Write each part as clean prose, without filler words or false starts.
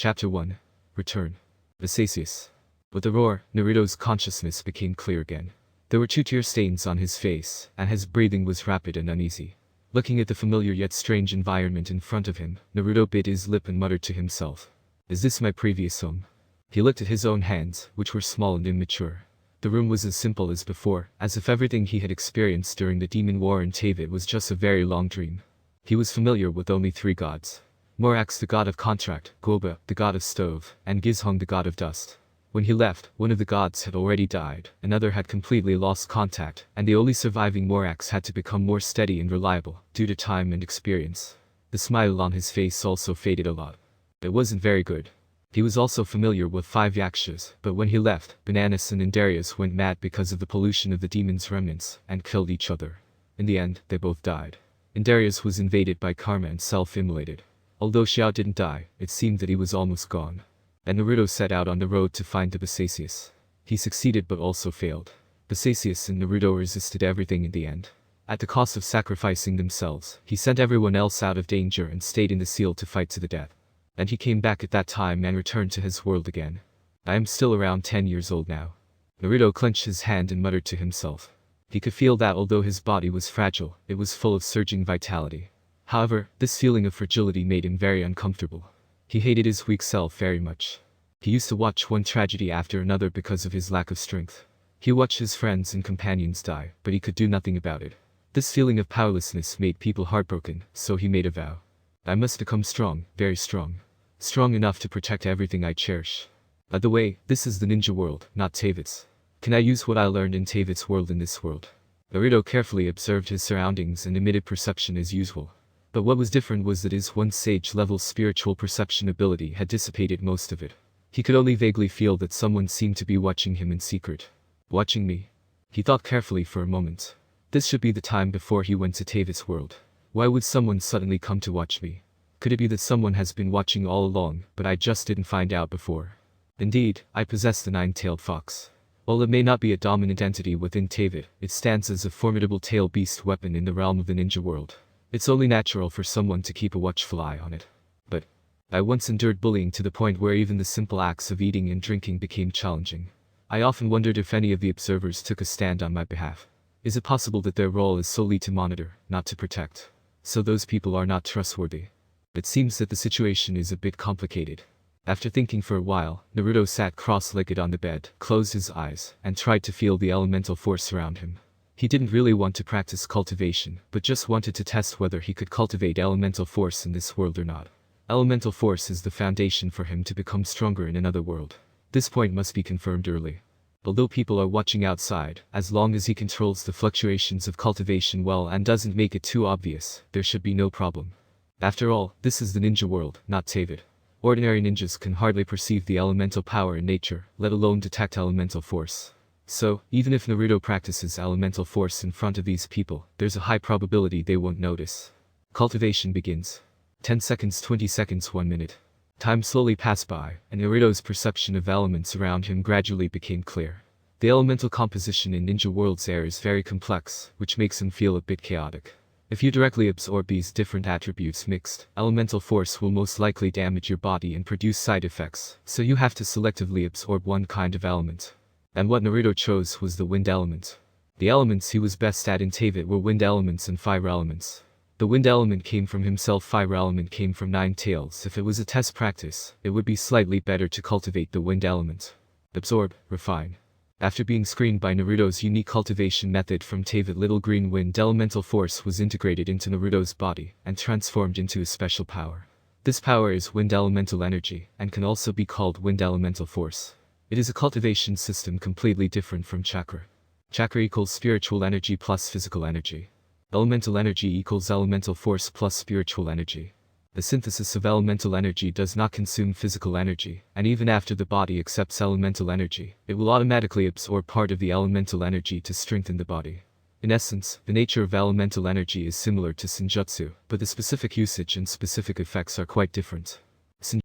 Chapter 1. Return. Vesacius. With a roar, Naruto's consciousness became clear again. There were 2 tear stains on his face, and his breathing was rapid and uneasy. Looking at the familiar yet strange environment in front of him, Naruto bit his lip and muttered to himself. Is this my previous home? He looked at his own hands, which were small and immature. The room was as simple as before, as if everything he had experienced during the demon war in Teyvat was just a very long dream. He was familiar with only 3 gods. Morax, the god of contract, Goba, the god of stove, and Gizhong, the god of dust. When he left, one of the gods had already died, another had completely lost contact, and the only surviving Morax had to become more steady and reliable, due to time and experience. The smile on his face also faded a lot. It wasn't very good. He was also familiar with 5 yakshas, but when he left, Bananas and Darius went mad because of the pollution of the demon's remnants, and killed each other. In the end, they both died. Darius was invaded by karma and self-immolated. Although Xiao didn't die, it seemed that he was almost gone. And Naruto set out on the road to find the Vesacius. He succeeded but also failed. Vesacius and Naruto resisted everything in the end. At the cost of sacrificing themselves, he sent everyone else out of danger and stayed in the seal to fight to the death. And he came back at that time and returned to his world again. I am still around 10 years old now. Naruto clenched his hand and muttered to himself. He could feel that although his body was fragile, it was full of surging vitality. However, this feeling of fragility made him very uncomfortable. He hated his weak self very much. He used to watch one tragedy after another because of his lack of strength. He watched his friends and companions die, but he could do nothing about it. This feeling of powerlessness made people heartbroken, so he made a vow. I must become strong, very strong. Strong enough to protect everything I cherish. By the way, this is the ninja world, not Teyvat's. Can I use what I learned in Teyvat's world in this world? Naruto carefully observed his surroundings and emitted perception as usual. But what was different was that his 1 sage-level spiritual perception ability had dissipated most of it. He could only vaguely feel that someone seemed to be watching him in secret. Watching me? He thought carefully for a moment. This should be the time before he went to Teyvat's world. Why would someone suddenly come to watch me? Could it be that someone has been watching all along, but I just didn't find out before? Indeed, I possess the 9-tailed fox. While it may not be a dominant entity within Teyvat, it stands as a formidable tail beast weapon in the realm of the ninja world. It's only natural for someone to keep a watchful eye on it. But I once endured bullying to the point where even the simple acts of eating and drinking became challenging. I often wondered if any of the observers took a stand on my behalf. Is it possible that their role is solely to monitor, not to protect? So those people are not trustworthy. It seems that the situation is a bit complicated. After thinking for a while, Naruto sat cross-legged on the bed, closed his eyes, and tried to feel the elemental force around him. He didn't really want to practice cultivation, but just wanted to test whether he could cultivate elemental force in this world or not. Elemental force is the foundation for him to become stronger in another world. This point must be confirmed early. Although people are watching outside, as long as he controls the fluctuations of cultivation well and doesn't make it too obvious, there should be no problem. After all, this is the ninja world, not Teyvat. Ordinary ninjas can hardly perceive the elemental power in nature, let alone detect elemental force. So, even if Naruto practices elemental force in front of these people, there's a high probability they won't notice. Cultivation begins. 10 seconds, 20 seconds, 1 minute. Time slowly passed by, and Naruto's perception of elements around him gradually became clear. The elemental composition in Ninja World's air is very complex, which makes him feel a bit chaotic. If you directly absorb these different attributes mixed, elemental force will most likely damage your body and produce side effects, so you have to selectively absorb one kind of element. And what Naruto chose was the wind element. The elements he was best at in Teyvat were wind elements and fire elements. The wind element came from himself, fire element came from 9 tails. If it was a test practice, it would be slightly better to cultivate the wind element. Absorb, refine. After being screened by Naruto's unique cultivation method from Teyvat, little green wind elemental force was integrated into Naruto's body and transformed into a special power. This power is wind elemental energy and can also be called wind elemental force. It is a cultivation system completely different from chakra. Chakra equals spiritual energy plus physical energy. Elemental energy equals elemental force plus spiritual energy. The synthesis of elemental energy does not consume physical energy, and even after the body accepts elemental energy, it will automatically absorb part of the elemental energy to strengthen the body. In essence, the nature of elemental energy is similar to Senjutsu, but the specific usage and specific effects are quite different.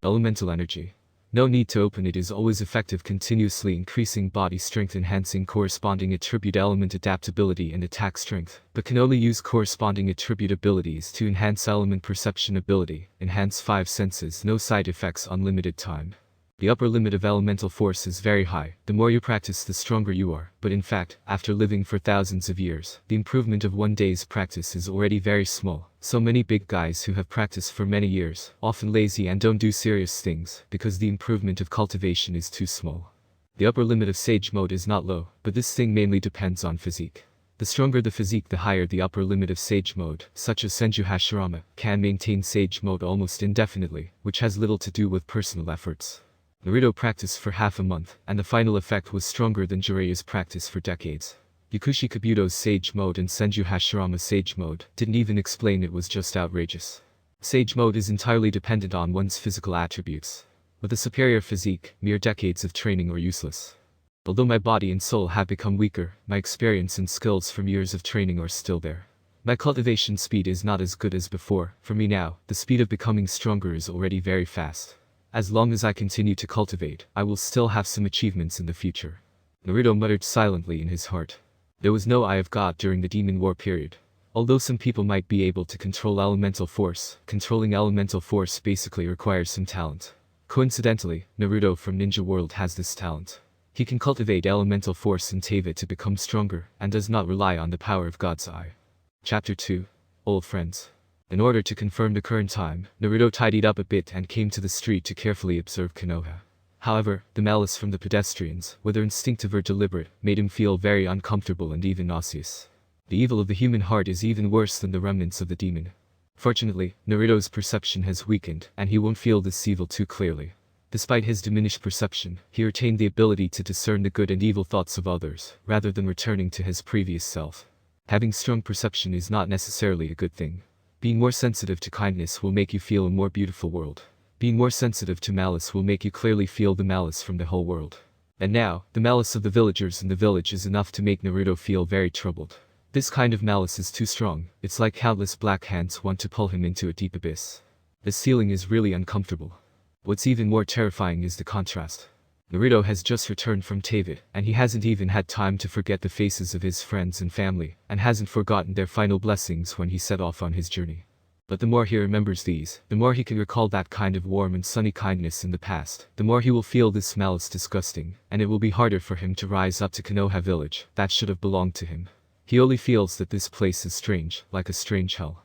Elemental energy. No need to open it is always effective, continuously increasing body strength, enhancing corresponding attribute element adaptability and attack strength, but can only use corresponding attribute abilities to enhance element perception ability, enhance 5 senses, no side effects, unlimited time. The upper limit of elemental force is very high. The more you practice, the stronger you are. But in fact, after living for thousands of years, the improvement of one day's practice is already very small. So many big guys who have practiced for many years, often lazy and don't do serious things, because the improvement of cultivation is too small. The upper limit of Sage Mode is not low, but this thing mainly depends on physique. The stronger the physique, the higher the upper limit of Sage Mode, such as Senju Hashirama, can maintain Sage Mode almost indefinitely, which has little to do with personal efforts. Naruto practiced for half a month, and the final effect was stronger than Jiraiya's practice for decades. Yakushi Kabuto's Sage Mode and Senju Hashirama's Sage Mode didn't even explain, it was just outrageous. Sage Mode is entirely dependent on one's physical attributes. With a superior physique, mere decades of training are useless. Although my body and soul have become weaker, my experience and skills from years of training are still there. My cultivation speed is not as good as before. For me now, the speed of becoming stronger is already very fast. As long as I continue to cultivate, I will still have some achievements in the future. Naruto muttered silently in his heart. There was no Eye of God during the Demon War period. Although some people might be able to control elemental force, controlling elemental force basically requires some talent. Coincidentally, Naruto from Ninja World has this talent. He can cultivate elemental force in Teyvat to become stronger, and does not rely on the power of God's Eye. Chapter 2. Old Friends. In order to confirm the current time, Naruto tidied up a bit and came to the street to carefully observe Konoha. However, the malice from the pedestrians, whether instinctive or deliberate, made him feel very uncomfortable and even nauseous. The evil of the human heart is even worse than the remnants of the demon. Fortunately, Naruto's perception has weakened, and he won't feel this evil too clearly. Despite his diminished perception, he retained the ability to discern the good and evil thoughts of others, rather than returning to his previous self. Having strong perception is not necessarily a good thing. Being more sensitive to kindness will make you feel a more beautiful world. Being more sensitive to malice will make you clearly feel the malice from the whole world. And now, the malice of the villagers in the village is enough to make Naruto feel very troubled. This kind of malice is too strong. It's like countless black hands want to pull him into a deep abyss. The ceiling is really uncomfortable. What's even more terrifying is the contrast. Naruto has just returned from Teyvat, and he hasn't even had time to forget the faces of his friends and family, and hasn't forgotten their final blessings when he set off on his journey. But the more he remembers these, the more he can recall that kind of warm and sunny kindness in the past, the more he will feel this malice disgusting, and it will be harder for him to rise up to Konoha village, that should have belonged to him. He only feels that this place is strange, like a strange hell.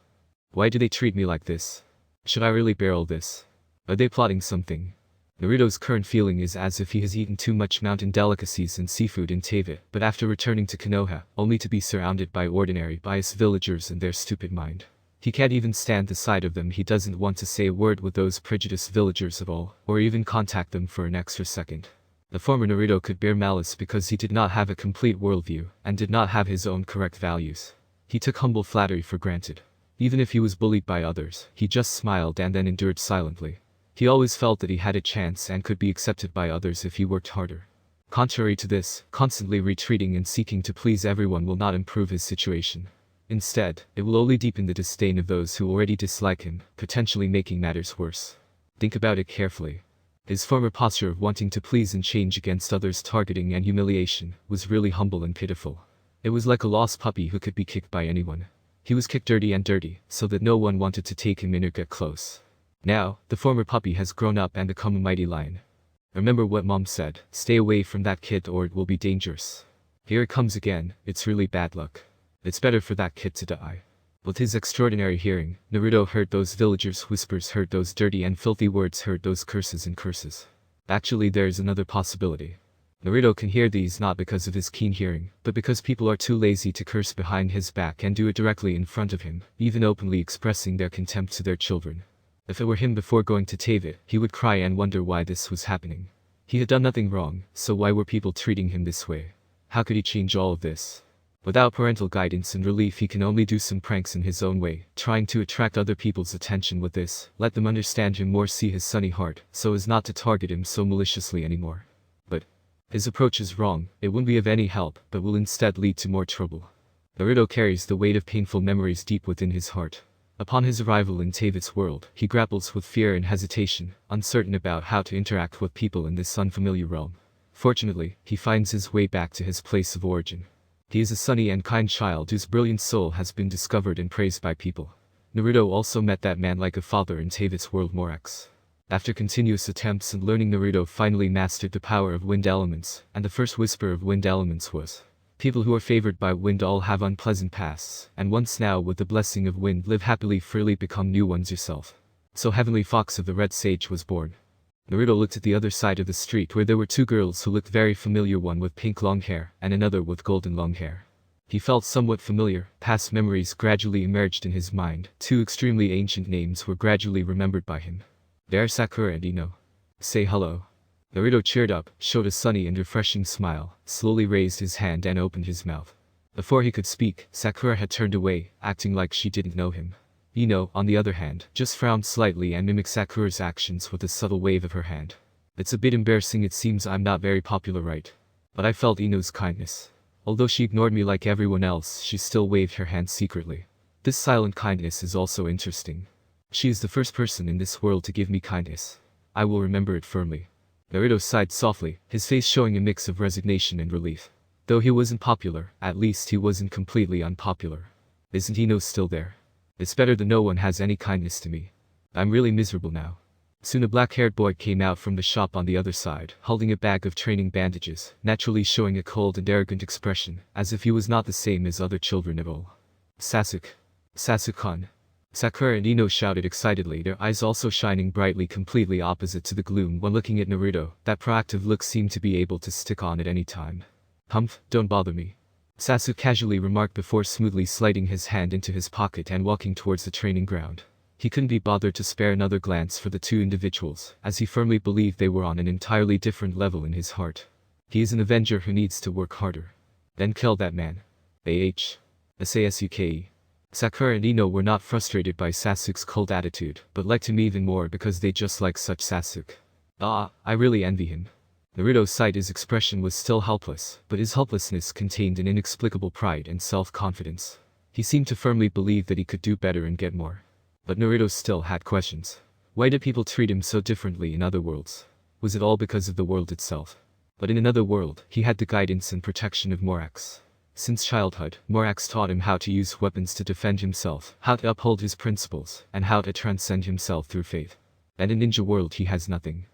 Why do they treat me like this? Should I really bear all this? Are they plotting something? Naruto's current feeling is as if he has eaten too much mountain delicacies and seafood in Teyvat, but after returning to Konoha, only to be surrounded by ordinary, biased villagers and their stupid mind. He can't even stand the sight of them. He doesn't want to say a word with those prejudiced villagers at all, or even contact them for an extra second. The former Naruto could bear malice because he did not have a complete worldview, and did not have his own correct values. He took humble flattery for granted. Even if he was bullied by others, he just smiled and then endured silently. He always felt that he had a chance and could be accepted by others if he worked harder. Contrary to this, constantly retreating and seeking to please everyone will not improve his situation. Instead, it will only deepen the disdain of those who already dislike him, potentially making matters worse. Think about it carefully. His former posture of wanting to please and change against others' targeting and humiliation was really humble and pitiful. It was like a lost puppy who could be kicked by anyone. He was kicked dirty and dirty, so that no one wanted to take him in or get close. Now, the former puppy has grown up and become a mighty lion. Remember what Mom said, stay away from that kid or it will be dangerous. Here it comes again, it's really bad luck. It's better for that kid to die. With his extraordinary hearing, Naruto heard those villagers' whispers, heard those dirty and filthy words, heard those curses and curses. Actually, there is another possibility. Naruto can hear these not because of his keen hearing, but because people are too lazy to curse behind his back and do it directly in front of him, even openly expressing their contempt to their children. If it were him before going to Teyvat, he would cry and wonder why this was happening. He had done nothing wrong, so why were people treating him this way? How could he change all of this? Without parental guidance and relief, he can only do some pranks in his own way, trying to attract other people's attention with this, let them understand him more, see his sunny heart, so as not to target him so maliciously anymore. But his approach is wrong. It won't be of any help, but will instead lead to more trouble. Naruto carries the weight of painful memories deep within his heart. Upon his arrival in Teyvat's world, he grapples with fear and hesitation, uncertain about how to interact with people in this unfamiliar realm. Fortunately, he finds his way back to his place of origin. He is a sunny and kind child whose brilliant soul has been discovered and praised by people. Naruto also met that man like a father in Teyvat's world, Morax. After continuous attempts and learning, Naruto finally mastered the power of wind elements, and the first whisper of wind elements was, "People who are favored by wind all have unpleasant pasts, and once now with the blessing of wind live happily freely, become new ones yourself." So Heavenly Fox of the Red Sage was born. Naruto looked at the other side of the street where there were two girls who looked very familiar, one with pink long hair and another with golden long hair. He felt somewhat familiar, past memories gradually emerged in his mind, two extremely ancient names were gradually remembered by him. They are Sakura and Ino. Say hello. Naruto cheered up, showed a sunny and refreshing smile, slowly raised his hand and opened his mouth. Before he could speak, Sakura had turned away, acting like she didn't know him. Ino, on the other hand, just frowned slightly and mimicked Sakura's actions with a subtle wave of her hand. It's a bit embarrassing, it seems I'm not very popular, right? But I felt Ino's kindness. Although she ignored me like everyone else, she still waved her hand secretly. This silent kindness is also interesting. She is the first person in this world to give me kindness. I will remember it firmly. Naruto sighed softly, his face showing a mix of resignation and relief. Though he wasn't popular, at least he wasn't completely unpopular. Isn't Ino still there? It's better that no one has any kindness to me. I'm really miserable now. Soon a black-haired boy came out from the shop on the other side, holding a bag of training bandages, naturally showing a cold and arrogant expression, as if he was not the same as other children at all. Sasuke. Sasuke-kun. Sakura and Ino shouted excitedly, their eyes also shining brightly, completely opposite to the gloom when looking at Naruto. That proactive look seemed to be able to stick on at any time. Humph, don't bother me. Sasuke casually remarked before smoothly sliding his hand into his pocket and walking towards the training ground. He couldn't be bothered to spare another glance for the two individuals, as he firmly believed they were on an entirely different level in his heart. He is an Avenger who needs to work harder. Then kill that man. Sasuke. Sakura and Ino were not frustrated by Sasuke's cold attitude, but liked him even more because they just like such Sasuke. I really envy him. Naruto sighed, his expression was still helpless, but his helplessness contained an inexplicable pride and self-confidence. He seemed to firmly believe that he could do better and get more. But Naruto still had questions. Why did people treat him so differently in other worlds? Was it all because of the world itself? But in another world, he had the guidance and protection of Morax. Since childhood, Morax taught him how to use weapons to defend himself, how to uphold his principles, and how to transcend himself through faith. And in Ninja World he has nothing.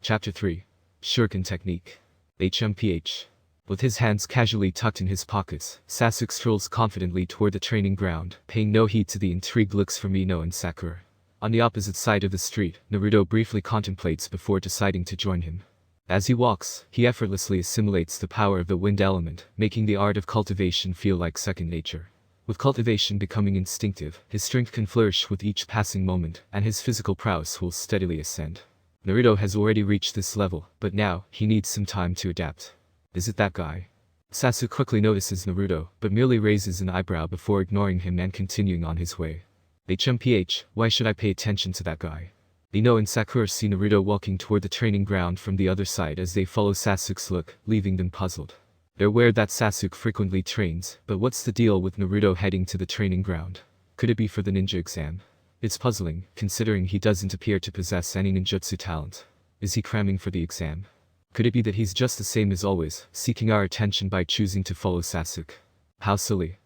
Chapter 3. Shuriken Technique. HMPH. With his hands casually tucked in his pockets, Sasuke strolls confidently toward the training ground, paying no heed to the intrigued looks from Ino and Sakura. On the opposite side of the street, Naruto briefly contemplates before deciding to join him. As he walks, he effortlessly assimilates the power of the wind element, making the art of cultivation feel like second nature. With cultivation becoming instinctive, his strength can flourish with each passing moment, and his physical prowess will steadily ascend. Naruto has already reached this level, but now, he needs some time to adapt. Is it that guy? Sasuke quickly notices Naruto, but merely raises an eyebrow before ignoring him and continuing on his way. HMPH, why should I pay attention to that guy? Ino and Sakura see Naruto walking toward the training ground from the other side as they follow Sasuke's look, leaving them puzzled. They're aware that Sasuke frequently trains, but what's the deal with Naruto heading to the training ground? Could it be for the ninja exam? It's puzzling, considering he doesn't appear to possess any ninjutsu talent. Is he cramming for the exam? Could it be that he's just the same as always, seeking our attention by choosing to follow Sasuke? How silly.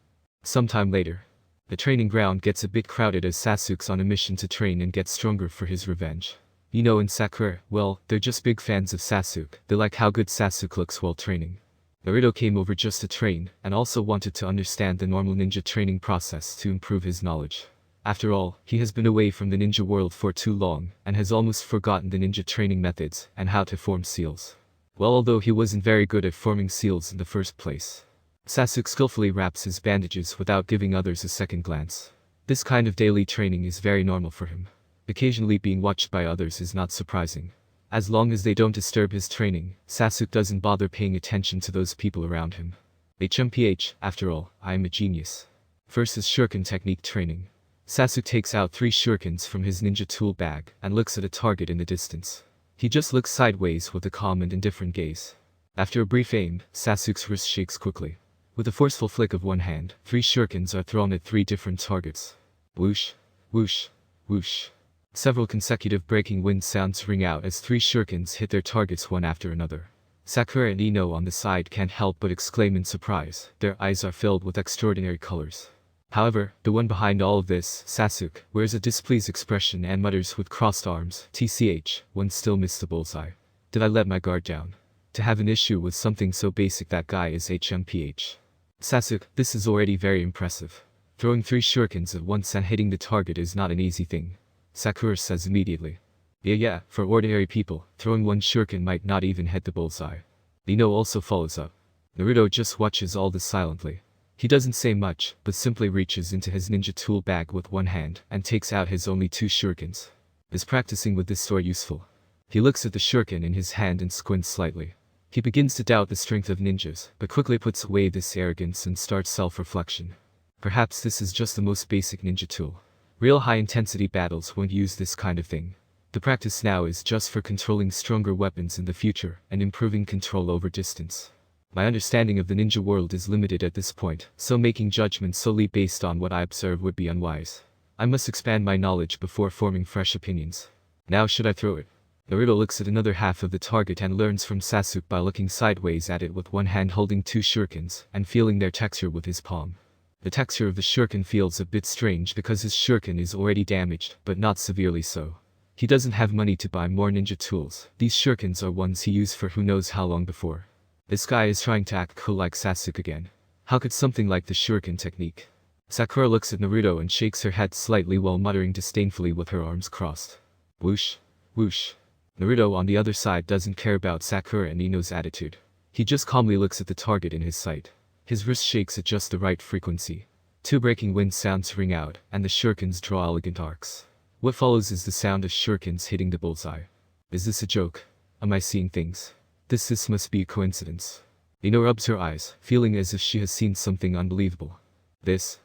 Sometime later. The training ground gets a bit crowded as Sasuke's on a mission to train and get stronger for his revenge. Ino and Sakura, well, they're just big fans of Sasuke. They like how good Sasuke looks while training. Naruto came over just to train, and also wanted to understand the normal ninja training process to improve his knowledge. After all, he has been away from the ninja world for too long, and has almost forgotten the ninja training methods and how to form seals. Well, although he wasn't very good at forming seals in the first place. Sasuke skillfully wraps his bandages without giving others a second glance. This kind of daily training is very normal for him. Occasionally being watched by others is not surprising. As long as they don't disturb his training, Sasuke doesn't bother paying attention to those people around him. HMPH, after all, I am a genius. First is Shuriken technique training. Sasuke takes out 3 shurikens from his ninja tool bag and looks at a target in the distance. He just looks sideways with a calm and indifferent gaze. After a brief aim, Sasuke's wrist shakes quickly. With a forceful flick of one hand, 3 shurikens are thrown at 3 different targets. Whoosh. Whoosh, whoosh. Several consecutive breaking wind sounds ring out as 3 shurikens hit their targets one after another. Sakura and Ino on the side can't help but exclaim in surprise. Their eyes are filled with extraordinary colors. However, the one behind all of this, Sasuke, wears a displeased expression and mutters with crossed arms, "TCH, one still missed the bullseye. Did I let my guard down? To have an issue with something so basic, that guy is HMPH. Sasuke, this is already very impressive. Throwing 3 shurikens at once and hitting the target is not an easy thing," Sakura says immediately. Yeah, for ordinary people, throwing 1 shuriken might not even hit the bullseye. Ino also follows up. Naruto just watches all this silently. He doesn't say much, but simply reaches into his ninja tool bag with one hand and takes out his only 2 shurikens. Is practicing with this sword useful? He looks at the shuriken in his hand and squints slightly. He begins to doubt the strength of ninjas, but quickly puts away this arrogance and starts self-reflection. Perhaps this is just the most basic ninja tool. Real high-intensity battles won't use this kind of thing. The practice now is just for controlling stronger weapons in the future and improving control over distance. My understanding of the ninja world is limited at this point, so making judgments solely based on what I observe would be unwise. I must expand my knowledge before forming fresh opinions. Now should I throw it? Naruto looks at another half of the target and learns from Sasuke by looking sideways at it with one hand holding 2 shurikens and feeling their texture with his palm. The texture of the shuriken feels a bit strange because his shuriken is already damaged, but not severely so. He doesn't have money to buy more ninja tools. These shurikens are ones he used for who knows how long before. This guy is trying to act cool like Sasuke again. How could something like the shuriken technique? Sakura looks at Naruto and shakes her head slightly while muttering disdainfully with her arms crossed. Whoosh, whoosh. Naruto on the other side doesn't care about Sakura and Ino's attitude. He just calmly looks at the target in his sight. His wrist shakes at just the right frequency. 2 breaking wind sounds ring out, and the shurikens draw elegant arcs. What follows is the sound of shurikens hitting the bullseye. Is this a joke? Am I seeing things? This must be a coincidence. Ino rubs her eyes, feeling as if she has seen something unbelievable. This.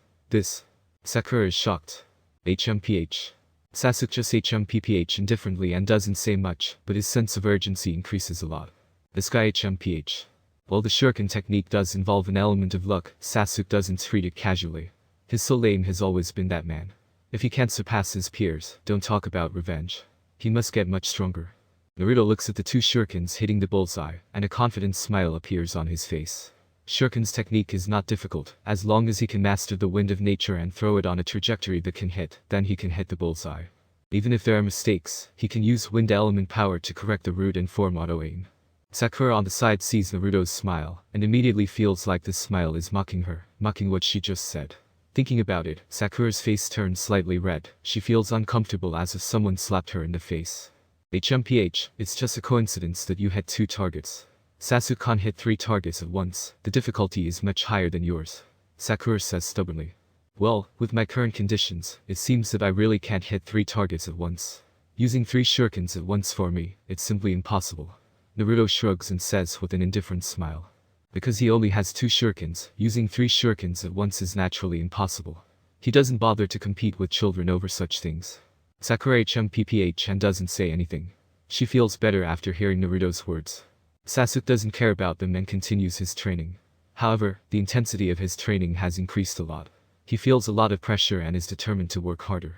Sakura is shocked. HMPH. Sasuke just HMPPH indifferently and doesn't say much, but his sense of urgency increases a lot. This guy HMPH. While the shuriken technique does involve an element of luck, Sasuke doesn't treat it casually. His sole aim has always been that man. If he can't surpass his peers, don't talk about revenge. He must get much stronger. Naruto looks at the 2 shurikens hitting the bullseye, and a confident smile appears on his face. Shuriken's technique is not difficult. As long as he can master the wind of nature and throw it on a trajectory that can hit, then he can hit the bullseye. Even if there are mistakes, he can use wind element power to correct the route and form auto-aim. Sakura on the side sees Naruto's smile, and immediately feels like this smile is mocking her, mocking what she just said. Thinking about it, Sakura's face turns slightly red. She feels uncomfortable as if someone slapped her in the face. HMPH, it's just a coincidence that you had 2 targets. Sasuke can't hit 3 targets at once. The difficulty is much higher than yours. Sakura says stubbornly. Well, with my current conditions, it seems that I really can't hit 3 targets at once. Using 3 shurikens at once for me, it's simply impossible. Naruto shrugs and says with an indifferent smile. Because he only has 2 shurikens, using 3 shurikens at once is naturally impossible. He doesn't bother to compete with children over such things. Sakura HMPPH and doesn't say anything. She feels better after hearing Naruto's words. Sasuke doesn't care about them and continues his training. However, the intensity of his training has increased a lot. He feels a lot of pressure and is determined to work harder.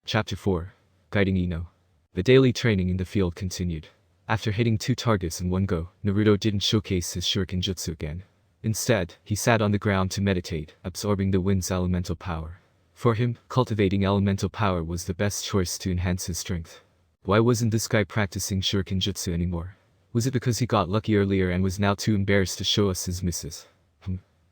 Chapter 4. Guiding Ino. The daily training in the field continued. After hitting 2 targets in one go, Naruto didn't showcase his shuriken jutsu again. Instead, he sat on the ground to meditate, absorbing the wind's elemental power. For him, cultivating elemental power was the best choice to enhance his strength. Why wasn't this guy practicing shuriken jutsu anymore? Was it because he got lucky earlier and was now too embarrassed to show us his misses?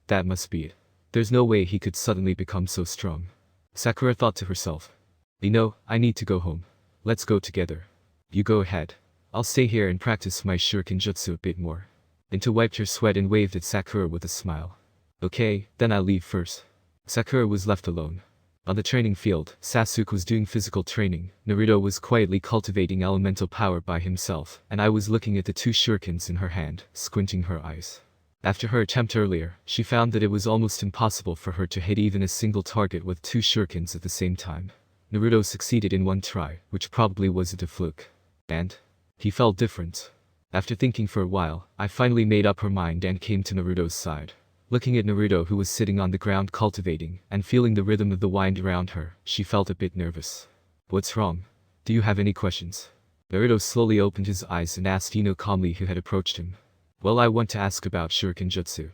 That must be it. There's no way he could suddenly become so strong. Sakura thought to herself. Ino, I need to go home. Let's go together. You go ahead. I'll stay here and practice my shuriken jutsu a bit more. Ino wiped her sweat and waved at Sakura with a smile. Okay, then I'll leave first. Sakura was left alone. On the training field, Sasuke was doing physical training, Naruto was quietly cultivating elemental power by himself, and I was looking at the 2 shurikens in her hand, squinting her eyes. After her attempt earlier, she found that it was almost impossible for her to hit even a single target with 2 shurikens at the same time. Naruto succeeded in one try, which probably wasn't a fluke. And he felt different. After thinking for a while, I finally made up her mind and came to Naruto's side. Looking at Naruto, who was sitting on the ground cultivating, and feeling the rhythm of the wind around her, she felt a bit nervous. What's wrong? Do you have any questions? Naruto slowly opened his eyes and asked Ino calmly, who had approached him. Well, I want to ask about Shuriken Jutsu.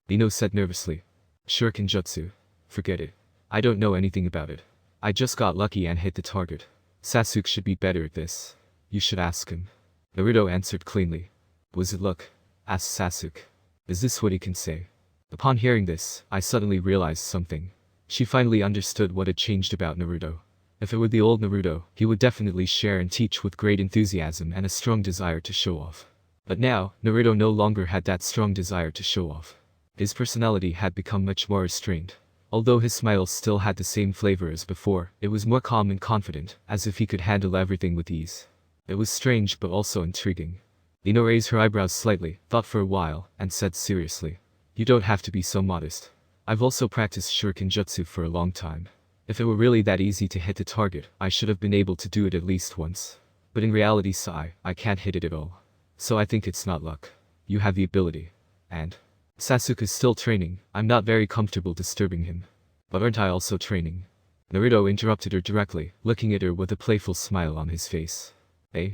Ino said nervously. Shuriken Jutsu? Forget it. I don't know anything about it. I just got lucky and hit the target. Sasuke should be better at this. You should ask him. Naruto answered cleanly. Was it luck? Asked Sasuke. Is this what he can say? Upon hearing this, I suddenly realized something. She finally understood what had changed about Naruto. If it were the old Naruto, he would definitely share and teach with great enthusiasm and a strong desire to show off. But now, Naruto no longer had that strong desire to show off. His personality had become much more restrained. Although his smile still had the same flavor as before, it was more calm and confident, as if he could handle everything with ease. It was strange but also intriguing. Ino raised her eyebrows slightly, thought for a while, and said seriously. You don't have to be so modest. I've also practiced Shuriken Jutsu for a long time. If it were really that easy to hit the target, I should have been able to do it at least once. But in reality, I can't hit it at all. So I think it's not luck. You have the ability. And Sasuke is still training. I'm not very comfortable disturbing him. But aren't I also training? Naruto interrupted her directly, looking at her with a playful smile on his face. Eh?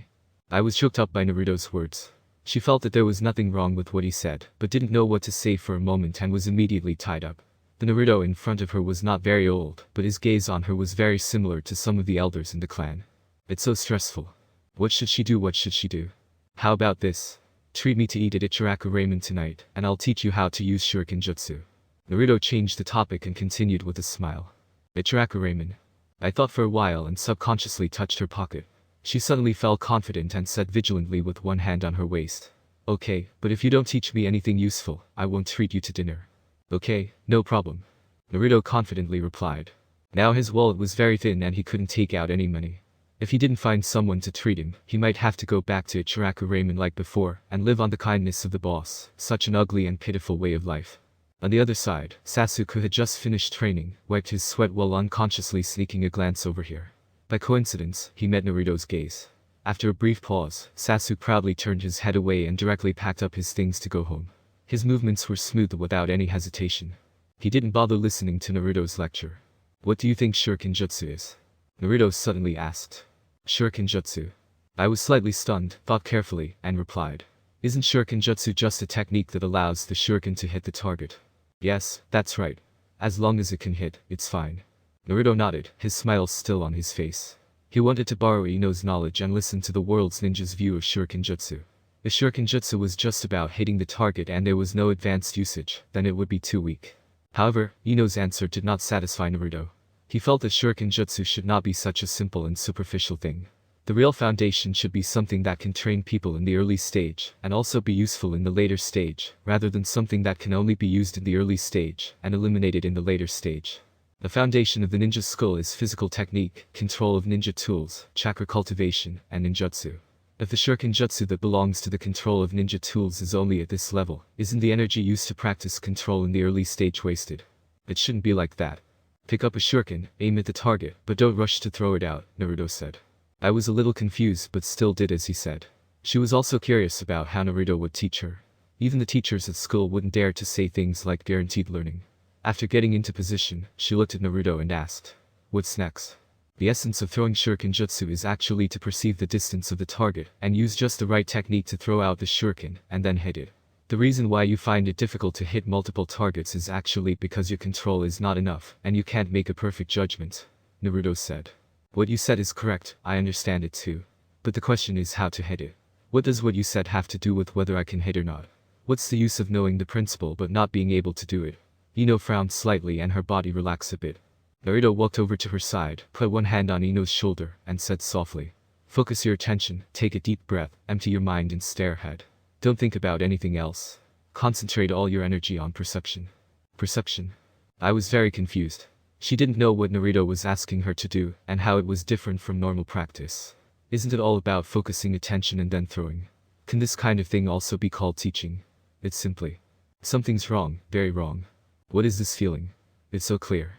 I was choked up by Naruto's words. She felt that there was nothing wrong with what he said, but didn't know what to say for a moment and was immediately tied up. The Naruto in front of her was not very old, but his gaze on her was very similar to some of the elders in the clan. It's so stressful. What should she do? What should she do? How about this? Treat me to eat at Ichiraku Ramen tonight, and I'll teach you how to use Shuriken Jutsu. Naruto changed the topic and continued with a smile. Ichiraku Ramen. I thought for a while and subconsciously touched her pocket. She suddenly felt confident and said vigilantly with one hand on her waist. Okay, but if you don't teach me anything useful, I won't treat you to dinner. Okay, no problem. Naruto confidently replied. Now his wallet was very thin and he couldn't take out any money. If he didn't find someone to treat him, he might have to go back to Ichiraku Ramen like before, and live on the kindness of the boss, such an ugly and pitiful way of life. On the other side, Sasuke, who had just finished training, wiped his sweat while unconsciously sneaking a glance over here. By coincidence, he met Naruto's gaze. After a brief pause, Sasuke proudly turned his head away and directly packed up his things to go home. His movements were smooth without any hesitation. He didn't bother listening to Naruto's lecture. What do you think Shuriken Jutsu is? Naruto suddenly asked. Shuriken Jutsu. I was slightly stunned, thought carefully, and replied. Isn't Shuriken Jutsu just a technique that allows the shuriken to hit the target? Yes, that's right. As long as it can hit, it's fine. Naruto nodded, his smile still on his face. He wanted to borrow Ino's knowledge and listen to the world's ninja's view of Shuriken Jutsu. If Shuriken Jutsu was just about hitting the target and there was no advanced usage, then it would be too weak. However, Ino's answer did not satisfy Naruto. He felt that Shuriken Jutsu should not be such a simple and superficial thing. The real foundation should be something that can train people in the early stage, and also be useful in the later stage, rather than something that can only be used in the early stage, and eliminated in the later stage. The foundation of the ninja's skill is physical technique, control of ninja tools, chakra cultivation, and ninjutsu. If the Shuriken Jutsu that belongs to the control of ninja tools is only at this level, isn't the energy used to practice control in the early stage wasted? It shouldn't be like that. Pick up a shuriken, aim at the target, but don't rush to throw it out, Naruto said. I was a little confused but still did as he said. She was also curious about how Naruto would teach her. Even the teachers at school wouldn't dare to say things like guaranteed learning. After getting into position, she looked at Naruto and asked, what's next? The essence of throwing Shuriken Jutsu is actually to perceive the distance of the target and use just the right technique to throw out the shuriken and then hit it. The reason why you find it difficult to hit multiple targets is actually because your control is not enough and you can't make a perfect judgment, Naruto said. What you said is correct, I understand it too. But the question is how to hit it. What does what you said have to do with whether I can hit or not? What's the use of knowing the principle but not being able to do it? Ino frowned slightly and her body relaxed a bit. Naruto walked over to her side, put one hand on Ino's shoulder, and said softly. Focus your attention, take a deep breath, empty your mind and stare ahead. Don't think about anything else. Concentrate all your energy on perception. Perception? I was very confused. She didn't know what Naruto was asking her to do, and how it was different from normal practice. Isn't it all about focusing attention and then throwing? Can this kind of thing also be called teaching? It's simply. Something's wrong, very wrong. What is this feeling? It's so clear.